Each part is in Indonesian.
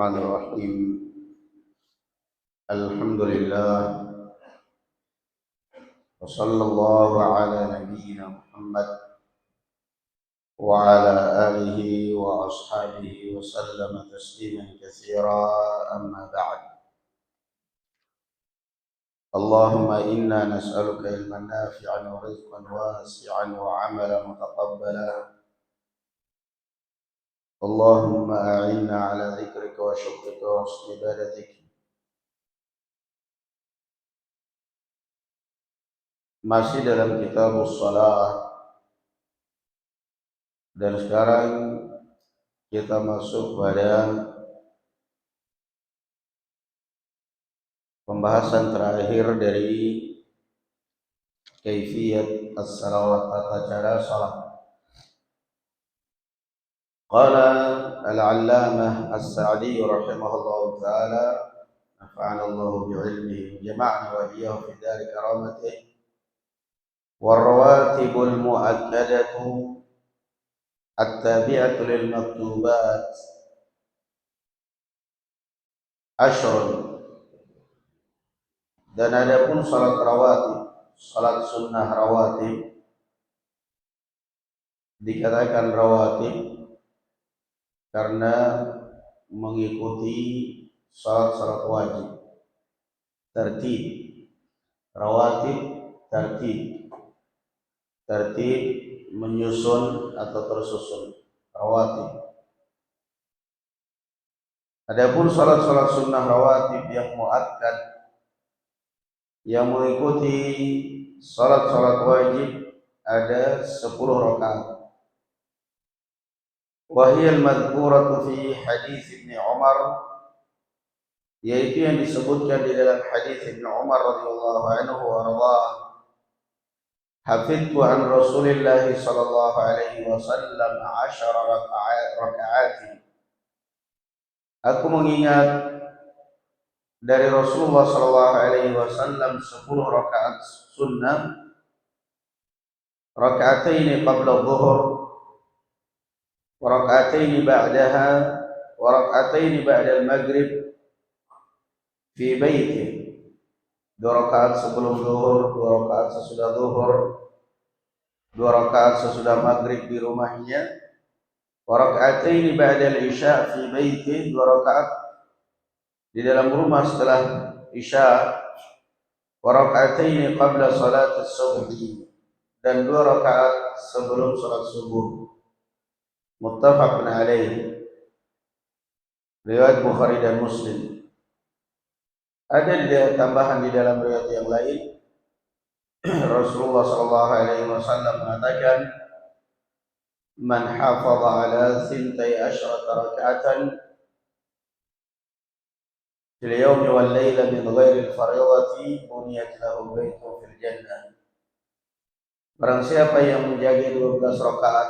الرحمن الرحيم. الحمد لله، وصلى الله على نبينا محمد وعلى آله وأصحابه وسلم تسليما كثيرا. أما بعد، اللهم إنا نسألك علما نافعا ورزقا واسعا وعملا متقبلا. اللهم أعنا على ذكرك وشكرك وحسن عبادتك. Masih dalam kitabus shalah, dan sekarang kita masuk pada pembahasan terakhir dari kaifiyat as-salawat, tata cara salat. Qala al-allamah as-Sa'di rahimahullahu ta'ala, nafa'ana Allahu bi'ilmihi, jama'na wa iyyahu fi dari karamatihi. Warrawatibul mu'akkadatu at-tabi'atu lil maktubat ashrun. Dan adapun salat rawatib, salat sunnah rawatib, dikatakan rawatib karena mengikuti salat-salat wajib. Tertib, rawatib, tertib menyusun atau tersusun, rawatib. Adapun salat-salat sunnah rawatib yang muakkad, yang mengikuti salat-salat wajib, ada 10 rakaat. Wa hiya al-madhkuratu fi hadis Ibnu Umar, yaitu yang disebutkan di dalam hadis Ibnu Umar radhiyallahu anhu wa radhah. Hafidtu an Rasulillah sallallahu alaihi wasallam 10 rakaat. Aku mengingat dari Rasulullah sallallahu alaihi wasallam 10 rakaat sunnah. Raka'ataini qabla dhuhur, wa raka'ataini ba'daha, wa raka'ataini ba'da al-maghrib fi baiti. 2 rakaat sebelum zuhur, 2 rakaat sesudah zuhur, 2 rakaat sesudah maghrib di rumahnya, wa raka'ataini ba'da al-isya fi baiti, 2 rakaat di dalam rumah setelah isya, wa raka'ataini qabla salat as-subhi, dan 2 rakaat sebelum salat subuh. Muttafaqun alaih, riwayat Bukhari dan Muslim. Ada tambahan di dalam riwayat yang lain, Rasulullah sallallahu alaihi wasallam mengatakan, man hafadha ala 12 raka'atan fil yawmi wal layla min ghairi al-fariidati buniyat lahu baitun fil jannah. Barang siapa yang menjaga 12 rakaat,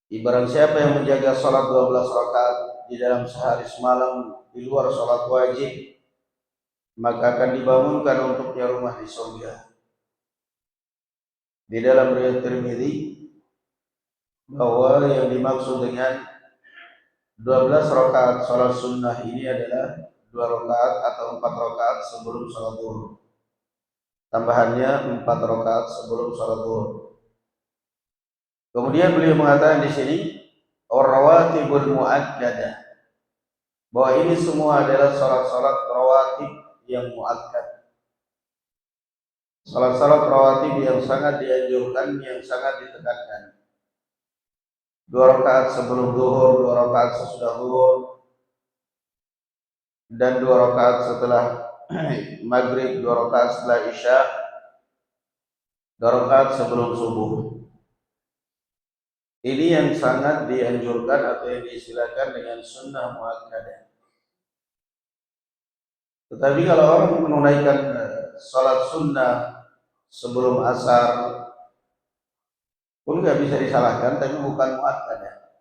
barang siapa yang menjaga salat 12 rakaat di dalam sehari semalam di luar salat wajib, maka akan dibangunkan untuknya rumah di surga. Di dalam riwayat Tirmidzi bahwa yang dimaksud dengan 12 rakaat salat sunnah ini adalah 2 rakaat atau 4 rakaat sebelum salat zuhur. Tambahannya 4 rakaat sebelum salat zuhur. Kemudian beliau mengatakan di sini ar-rawatibul muakkadah, bahwa ini semua adalah salat-salat rawatib yang muakkad. Salat-salat rawatib yang sangat dianjurkan, yang sangat ditekankan. 2 rakaat sebelum zuhur, 2 rakaat sesudah zuhur, dan 2 rakaat setelah maghrib, 2 rakaat setelah isya, 2 rakaat sebelum subuh. Ini yang sangat dianjurkan atau yang diistilahkan dengan sunnah muakkadah. Tetapi kalau orang menunaikan salat sunnah sebelum asar pun nggak bisa disalahkan, tapi bukan muakkadah.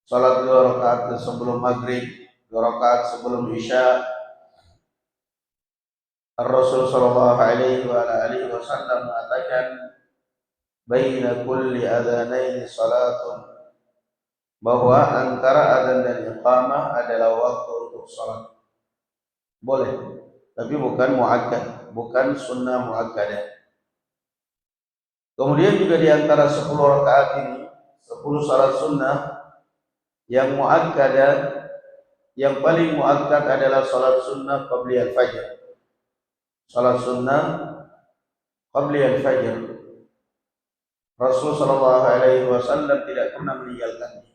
Salat 2 rakaat sebelum maghrib, 2 rakaat sebelum isya, Rasul sallallahu alaihi wasallam mengatakan, baina kulli adhanaini salatun bahwa antara adzan dan iqamah adalah waktu untuk salat. Boleh, tapi bukan muakkad, bukan sunnah muakkadah. Kemudian juga di antara 10 rakaat ini, 10 salat sunnah yang muakkadah, yang paling muakkad adalah salat sunnah qabli al-fajr. Salat sunnah qabli al-fajr. Rasul sallallahu alaihi wasallam tidak pernah meninggalkannya.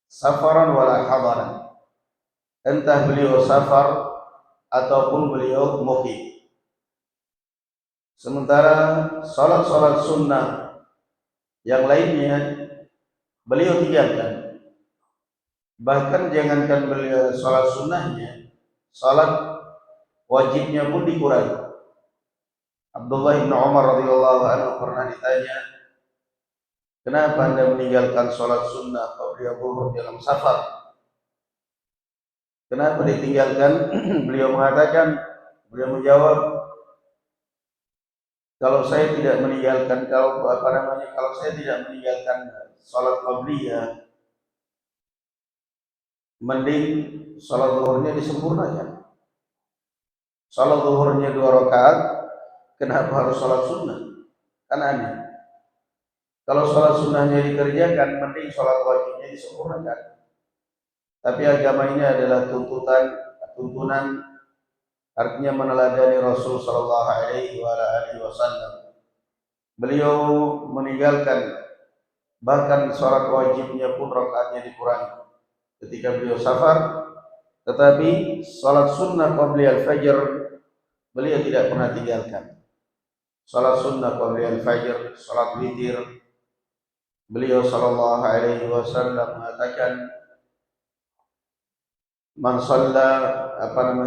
Safaran wala hadaran. Entah beliau safar ataupun beliau muqim. Sementara salat-salat sunnah yang lainnya beliau tinggalkan. Bahkan jangankan beliau salat sunnahnya, salat wajibnya pun dikurangi. Abdullah bin Umar radhiyallahu anhu pernah ditanya, kenapa Anda meninggalkan salat sunnah qabla zuhur dalam safar? Kenapa ditinggalkan? Beliau mengatakan, beliau menjawab, kalau saya tidak meninggalkan kalau saya tidak meninggalkan salat qabliyah, mending salat zuhurnya disempurnakan. Salat zuhurnya 2 rakaat, kenapa harus salat sunnah? Kan aneh. Kalau salat sunnahnya dikerjakan, mending salat wajibnya disempurnakan. Tapi agama ini adalah tuntunan, artinya meneladani Rasul sallallahu alaihi wasallam. Beliau meninggalkan bahkan salat wajibnya pun rakaatnya dikurangi ketika beliau safar, tetapi salat sunnah qabli al-fajr beliau tidak pernah tinggalkan. Salat sunnah qabli al-fajr, salat witir, beliau sallallahu alaihi wasallam mengatakan, man shalla,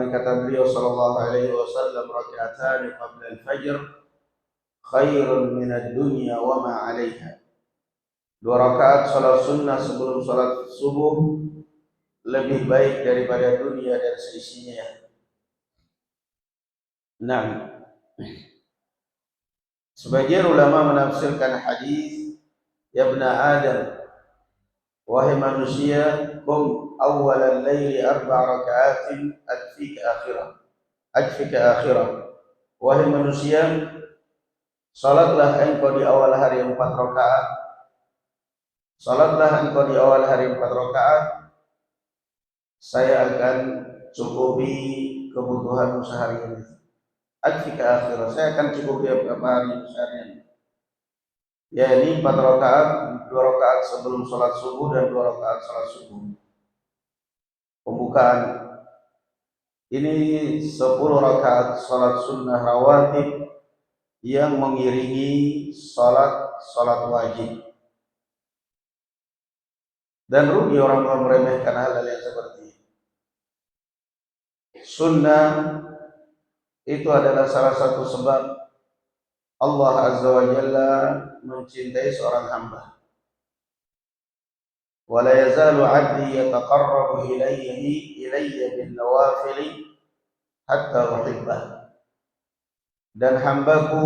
kata beliau sallallahu alaihi wasallam, raka'atan qabla al-fajr khairun min ad-dunya wa ma 'alaiha. 2 rakaat salat sunnah sebelum salat subuh lebih baik daripada dunia dan seisinya. Nah, sebagian ulama menafsirkan hadis, ya ibna Adam, wahai manusia, kum awwalal laili 4 raka'atin akfika akhirah. Wahai manusia, salatlah engkau di awal hari 4 rakaat. Salatlah engkau di awal hari 4 rakaat, saya akan cukupi kebutuhanmu seharian. Akfika akhirah, saya akan cukupi apa hari seharian. Ya, ini 4 rakaat, 2 rakaat sebelum salat subuh dan 2 rakaat salat subuh. Pembukaan. Ini 10 rakaat salat sunnah rawatib yang mengiringi salat wajib. Dan rugi orang-orang meremehkan hal-hal yang seperti ini. Sunnah itu adalah salah satu sebab Allah Azza wa Jalla mencintai seorang hamba. Wa la yazalu 'abdi yataqarrabu ilayya bin nawafil hatta uhibbah. Dan hambaku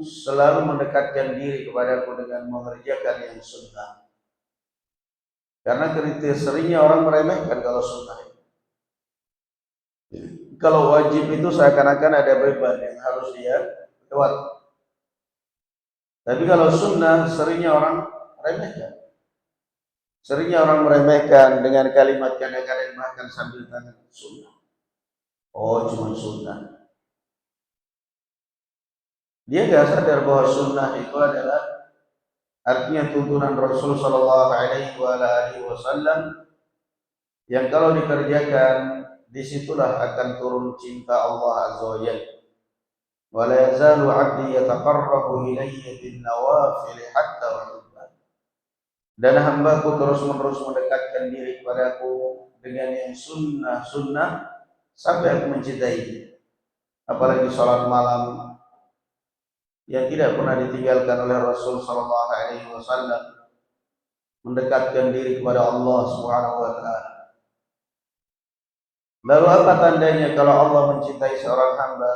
selalu mendekatkan diri kepadaku dengan mengerjakan yang sunnah. Karena seringnya orang meremehkan kalau sunnah. Kalau wajib itu seakan-akan ada beban yang harus dia lewat. Tapi kalau sunnah seringnya orang remehkan. Seringnya orang meremehkan dengan kalimat kadang-kadang bahkan sambil tangan sunnah. Oh, cuma sunnah. Dia nggak sadar bahwa sunnah itu adalah artinya tuntunan Rasul sallallahu alaihi wasallam yang kalau dikerjakan disitulah akan turun cinta Allah Azza wa Jalla. Wa la yazalu 'abdi yataqarrabu ilayya bin nawafil hatta uhibbah. Dan hambaku terus-menerus mendekatkan diri kepadaku dengan yang sunnah sampai aku mencintai. Apalagi salat malam yang tidak pernah ditinggalkan oleh Rasul sallallahu alaihi wasallam, mendekatkan diri kepada Allah Subhanahu wa taala. Lalu apa tandanya kalau Allah mencintai seorang hamba?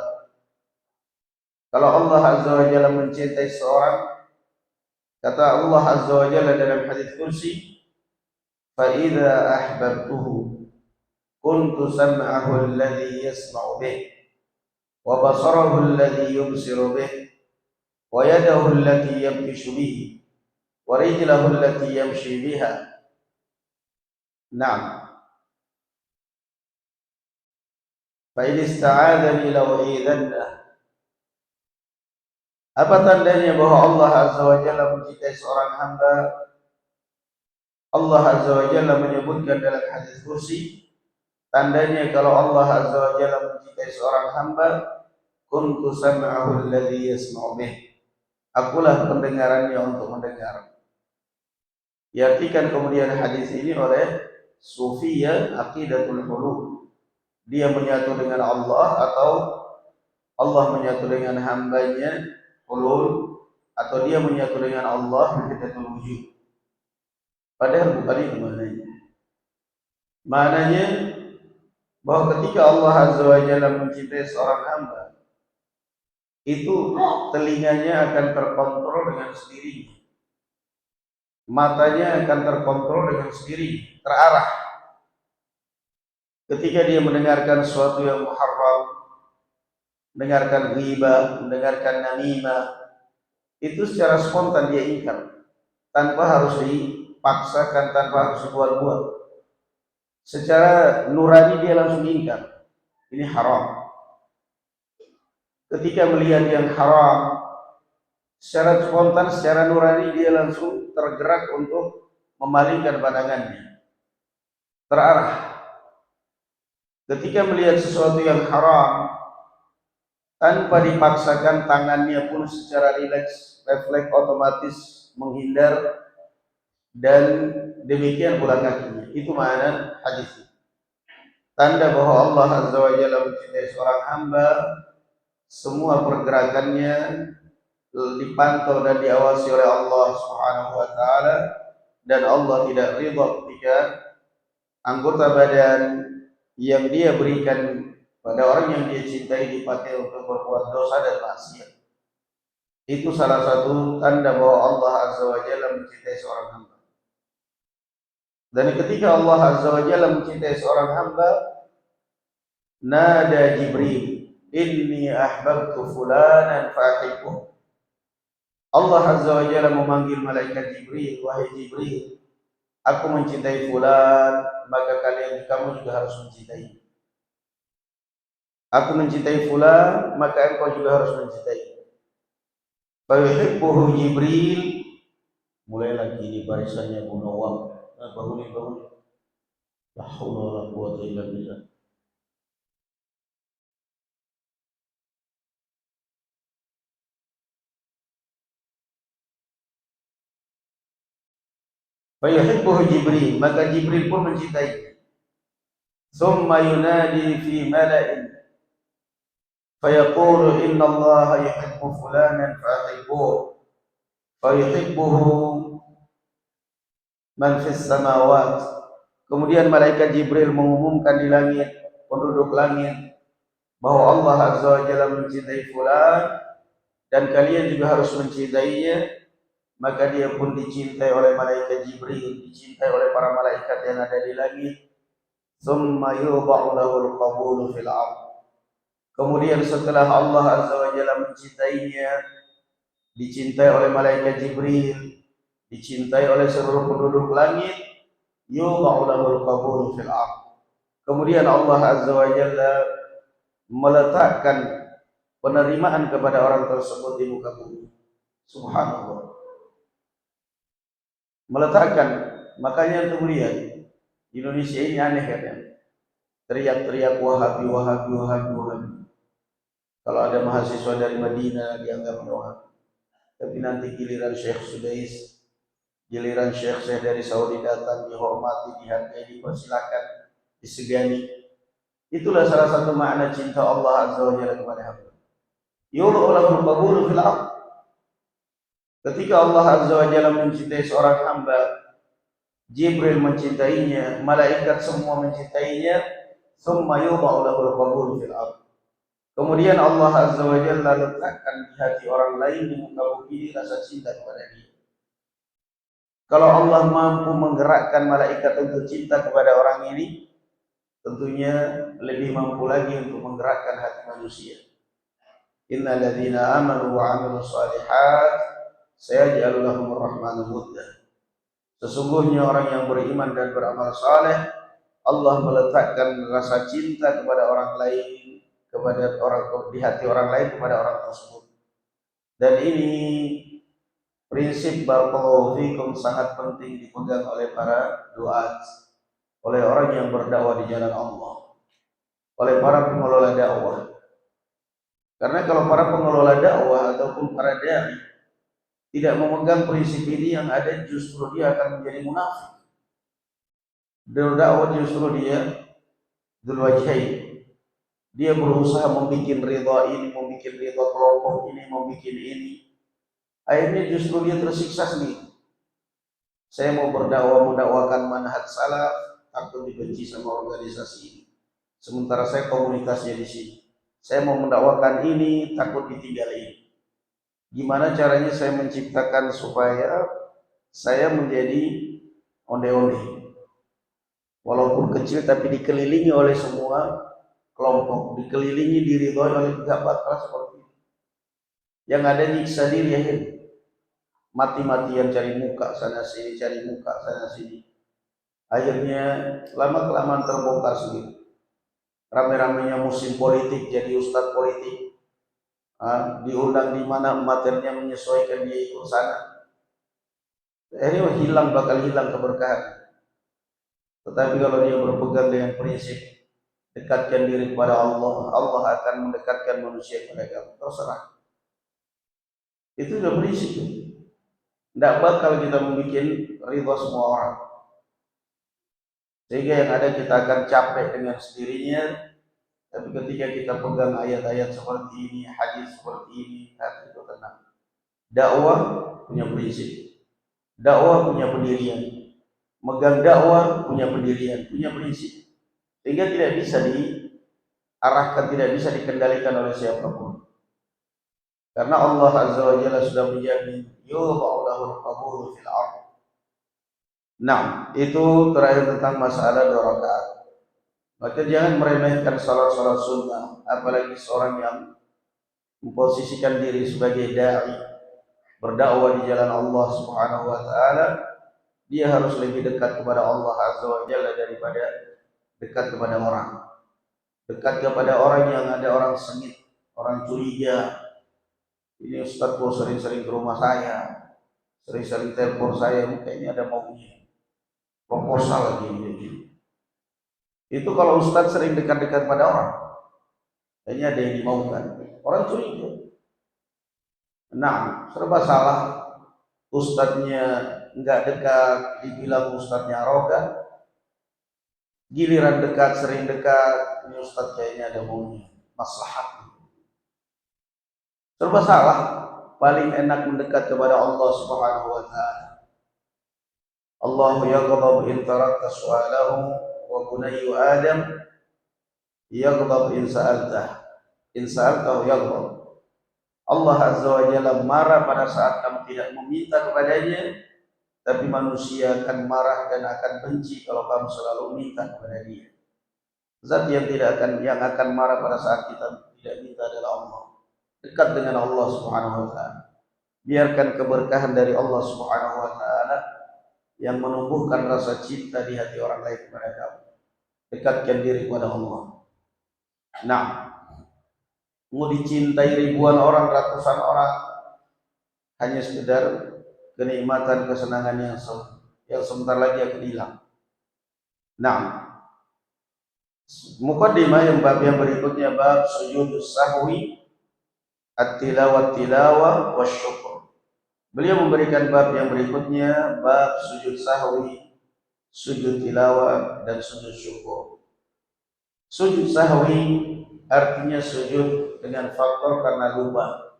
Kalau Allah Azza wa Jalla mencintai seorang, kata Allah Azza wa Jalla dalam hadis kursi, فإذا أحببته كنت سمعه الذي يسمع به وبصره الذي يبصر به ويده التي يبطش به ورجله التي يمشي بها. نعم. فإن استعاذني لأعيذنه. Apa tandanya bahwa Allah Azza wa Jalla mencintai seorang hamba? Allah Azza wa Jalla menyebutkan dalam hadis kursi, tandanya kalau Allah Azza wa Jalla mencintai seorang hamba, kuntu sam'ahu alladhi yasma'u bih. Akulah pendengarannya untuk mendengar. Diartikan kemudian hadis ini oleh Sufiyah Aqidatul Hulul. Dia menyatu dengan Allah atau Allah menyatu dengan hambanya, hulul, atau dia menyatu dengan Allah, Wahidatul Wujud. Padahal bukan itu maknanya. Maknanya bahwa ketika Allah Azza wa Jalla mencintai seorang hamba, itu telinganya akan terkontrol dengan sendirinya, matanya akan terkontrol dengan sendiri, terarah. Ketika dia mendengarkan sesuatu yang muharram, mendengarkan ghibah, mendengarkan namimah, itu secara spontan dia ingkar, tanpa harus dipaksakan, tanpa harus dibuat-buat. Secara nurani dia langsung ingkar, ini haram. Ketika melihat yang haram, secara spontan, secara nurani dia langsung tergerak untuk memalingkan pandangannya, terarah. Ketika melihat sesuatu yang haram, tanpa dipaksakan, tangannya pun secara rileks, refleks otomatis menghindar, dan demikian pula kakinya. Itu makna hadis. Tanda bahwa Allah Azza wa Jalla mencintai seorang hamba, semua pergerakannya dipantau dan diawasi oleh Allah Subhanahu wa taala, dan Allah tidak ridha ketika anggota badan yang dia berikan pada orang yang dia cintai dipakai untuk berbuat dosa dan maksiat. Itu salah satu tanda bahwa Allah Azza wa Jalla mencintai seorang hamba. Dan ketika Allah Azza wa Jalla mencintai seorang hamba, nada Jibril, inni ahbabtu fulanan fa'ahibbuh. Allah Azza wa Jalla memanggil malaikat Jibril, wahai Jibril, aku mencintai fulan, maka kamu juga harus mencintai. Aku mencintai fulan, maka engkau juga harus mencintai. Fayuhibbuhu Jibril. Mulai lagi ini barisannya Munawwar. Bangun. La haula wala quwwata illa billah. Fayuhibbuhu Jibril, maka Jibril pun mencintai. Thumma yunadi fi mala'in fayaqulu inna Allah yuhibbu fulanan fa'ahibbuhu fayuhibbuhu man fis samawat. Kemudian malaikat Jibril mengumumkan di langit, penduduk langit, bahwa Allah Azza wa Jalla mencintai fulan dan kalian juga harus mencintainya. Maka dia pun dicintai oleh malaikat Jibril, dicintai oleh para malaikat yang ada di langit. Tsumma yudha'u lahul qabulu fil ardh. Kemudian setelah Allah Azza wa Jalla mencintainya, dicintai oleh malaikat Jibril, dicintai oleh seluruh penduduk langit, yudha'u lahul qabulu fil ardh. Kemudian Allah Azza wa Jalla meletakkan penerimaan kepada orang tersebut di muka bumi. Subhanallah. Meletakkan, makanya untuk melihat di Indonesia ini aneh kan, teriak-teriak Wahabi. Kalau ada mahasiswa dari Madinah dianggap Wahabi, tapi nanti giliran Syekh Sudais, giliran Syekh dari Saudi datang, dihormati, dihargai, dipersilakan, disegani. Itulah salah satu makna cinta Allah Azza wa Jalla kepada hamba. Yudha'u lahul qabulu fil ardh. Ketika Allah Azza wa Jalla mencintai seorang hamba, Jibril mencintainya, malaikat semua mencintainya, tsumma yudha'u lahul qabulu fil ardh. Kemudian Allah Azza wa Jalla letakkan di hati orang lain di muka bumi rasa cinta kepada dia. Kalau Allah mampu menggerakkan malaikat untuk cinta kepada orang ini, tentunya lebih mampu lagi untuk menggerakkan hati manusia. Innal ladzina amanu wa 'amilus shalihat sayaj'alu lahumur rahmanu wudda. Sesungguhnya orang yang beriman dan beramal saleh, Allah meletakkan rasa cinta kepada orang lain, kepada orang di hati orang lain kepada orang tersebut. Dan ini prinsip barakallahu fikum sangat penting dipegang oleh para duat, oleh orang yang berdakwah di jalan Allah, oleh para pengelola dakwah. Karena kalau para pengelola dakwah ataupun para dai tidak memegang prinsip ini, yang ada justru dia akan menjadi munafik. Dakwah justru dia dzul wajhain. Dia berusaha membuat ridha ini, membuat ridha kelompok ini, membuat ini. Akhirnya justru dia tersiksa sendiri. Saya mau berdakwah, mendakwakan manhaj salaf, takut dibenci sama organisasi ini. Sementara saya komunitasnya di sini. Saya mau mendakwakan ini, takut ditinggal ini. Gimana caranya saya menciptakan supaya saya menjadi onde-onde, walaupun kecil tapi dikelilingi oleh semua kelompok, dikelilingi diridhoi oleh tiga kelas seperti itu. Yang ada nyiksa diri akhirnya, mati-matian cari muka sana sini, cari muka sana sini. Akhirnya lama kelamaan terbongkar sendiri. Rame-ramenya musim politik, jadi ustadz politik, diundang di mana materinya menyesuaikan dia ikut sana. Akhirnya bakal hilang keberkahan. Tetapi kalau dia berpegang dengan prinsip dekatkan diri kepada Allah, Allah akan mendekatkan manusia kepada kamu. Terserah. Itu sudah prinsip. Tidak bakal kita membuat ridha semua orang. Sehingga yang ada kita akan capek dengan sendirinya. Tapi ketika kita pegang ayat-ayat seperti ini, hadis seperti ini, hati itu tenang. Dakwah punya prinsip. Dakwah punya pendirian. Megang dakwah punya pendirian, punya prinsip. Sehingga tidak bisa diarahkan, tidak bisa dikendalikan oleh siapapun. Karena Allah Azza wa Jalla sudah menjamin yudha'u lahul qabulu fil ardh. Nah, itu terakhir tentang masalah 2 rakaat. Maka jangan meremehkan salat-salat sunnah, apalagi seorang yang memposisikan diri sebagai dai, berdakwah di jalan Allah Subhanahu wa taala, dia harus lebih dekat kepada Allah Azza wa Jalla daripada dekat kepada orang. Dekat kepada orang yang ada orang sengit, orang curiga. Ini Ustaz kok sering-sering ke rumah saya, sering-sering telepon saya, kayaknya ada maunya proposal lagi ini. Itu kalau Ustaz sering dekat-dekat pada orang, kayaknya ada yang dimaukan. Orang curiga. Nah, serba salah. Ustadznya nggak dekat, dibilang ustadznya arogan. Giliran dekat, sering dekat, ini ustadz kayaknya ada maunya, maslahat. Serba salah. Paling enak mendekat kepada Allah Subhanahu wa taala. Allah yaghdab in tarakta su'alahu wa bunayyu Adam yaghdab in sa'altah. In sa'altahu yaghdab. Allah Azza wa Jalla marah pada saat kamu tidak meminta kepadanya, tapi manusia akan marah dan akan benci kalau kamu selalu minta kepada dia. Zat yang akan marah pada saat kita tidak minta adalah Allah. Dekat dengan Allah Subhanahu wa taala. Biarkan keberkahan dari Allah Subhanahu wa taala yang menumbuhkan rasa cinta di hati orang lain kepada kamu. Dekatkan diri kepada Allah. Nah, mau dicintai ribuan orang, ratusan orang, hanya sekedar kenikmatan, kesenangan yang sebentar lagi akan hilang. Nah, muqaddimah yang bab yang berikutnya, bab sujudus sahwi, at-tilawah wasyukur. Beliau memberikan bab yang berikutnya, bab sujud sahwi, sujud tilawah, dan sujud syukur. Sujud sahwi artinya sujud dengan faktor karena lupa.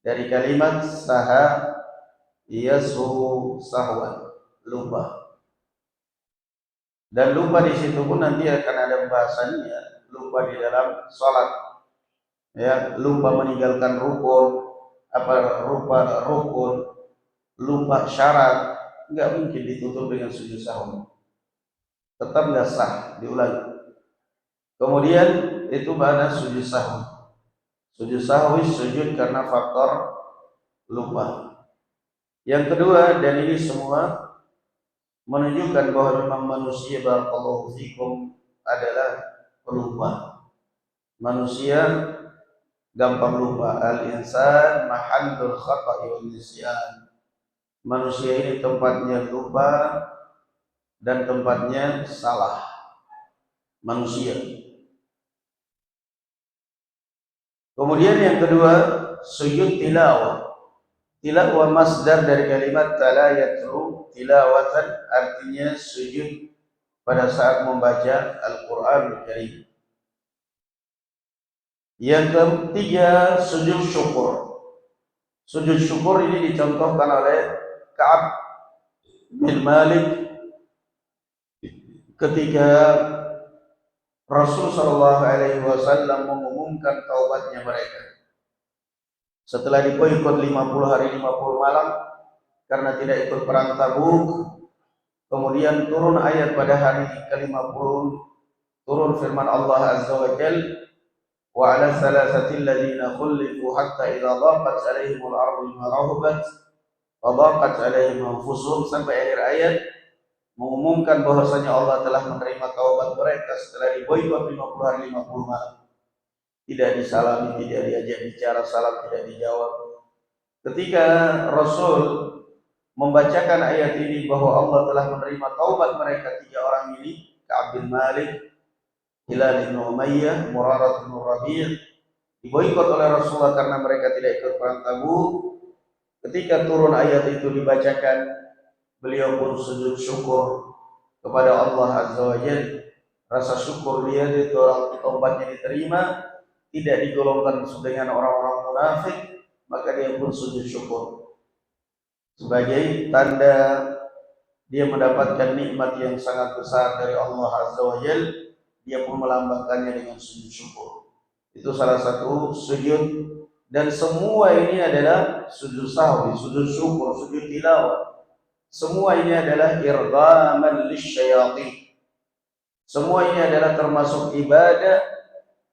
Dari kalimat saha yashu sahwan, lupa. Dan lupa di situ pun nanti akan ada bahasannya, lupa di dalam sholat. Ya, lupa meninggalkan rukun, lupa rukun, lupa syarat. nggak mungkin ditutup dengan sujud sahwi. Tetap nggak sah, diulangi. Kemudian itu mana sujud sahwi. Sujud sahwi sujud karena faktor lupa. Yang kedua, dan ini semua menunjukkan bahwa memang manusia barakallahu fikum adalah pelupa. Manusia gampang lupa. Al-insan mahallul khata'i wal nisyan. Manusia ini tempatnya lupa dan tempatnya salah. Manusia. Kemudian yang kedua, sujud tilawah. Tilawah masdar dari kalimat tala yatlu tilawatan, artinya sujud pada saat membaca Al-Qur'an Al-Karim. Yang ketiga, sujud syukur. Sujud syukur ini dicontohkan oleh Ka'ab bin Malik ketika Rasul sallallahu alaihi wasallam mengumumkan taubatnya mereka. Setelah diboikot 50 hari 50 malam karena tidak ikut perang Tabuk, kemudian turun ayat pada hari ke-50, turun firman Allah Azza wa Jalla, wa 'ala thalathati alladziina khulifu hatta idza dhaqat 'alaihimul ardu bima rahabat wa dhaqat 'alaihim anfusuhum, sampai akhir ayat mengumumkan bahwasanya Allah telah menerima taubat mereka setelah diboikot 50 hari 50 malam. Tidak disalami, tidak diajak bicara, salam tidak dijawab. Ketika Rasul membacakan ayat ini bahwa Allah telah menerima taubat mereka tiga orang ini, Ka'ab bin Malik, Hilal bin Umayyah, Murarah bin Rabi', diboikot oleh Rasulullah karena mereka tidak ikut perang Tabuk. Ketika turun ayat itu dibacakan, beliau pun sujud syukur kepada Allah Azza wa Jalla. Rasa syukur dia taubatnya diterima, tidak digolongkan dengan orang-orang munafik, maka dia pun sujud syukur sebagai tanda dia mendapatkan nikmat yang sangat besar dari Allah Azza wa Jalla. Dia pun melambangkannya dengan sujud syukur. Itu salah satu sujud, dan semua ini adalah sujud sahwi, sujud syukur, sujud tilawah. Semua ini adalah irghaman lisyayatin. Semua ini adalah termasuk ibadah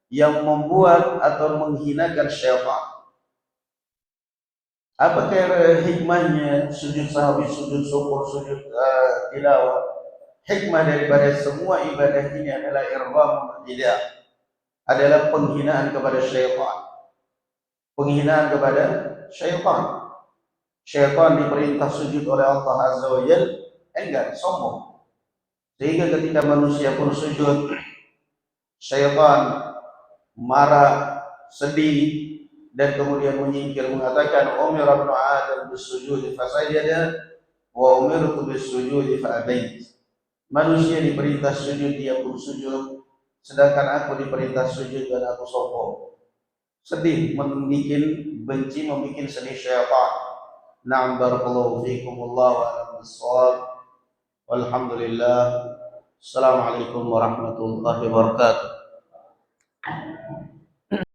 yang membuat atau menghinakan syaitan. Apa hikmahnya sujud sahwi, sujud syukur, sujud tilawah? Hikmah daripada semua ibadah ini adalah irghamun lidah, adalah penghinaan kepada syaitan. Penghinaan kepada syaitan. Syaitan diperintah sujud oleh Allah Azza wa Jalla, enggak, sombong. Sehingga ketika manusia pun sujud, syaitan marah, sedih, dan kemudian menyingkir, mengatakan umira ibnu Adam bisujudi fasajada wa umirtu bisujudi fa abait. Manusia diperintah sujud, dia pun sujud, sedangkan aku diperintah sujud dan aku sombong. Sedih, membuat benci, membuat sedih syaitan. Na'am, barakallahu fiikum, wallahu a'lam bissawab. Walhamdulillah. Assalamualaikum warahmatullahi wabarakatuh.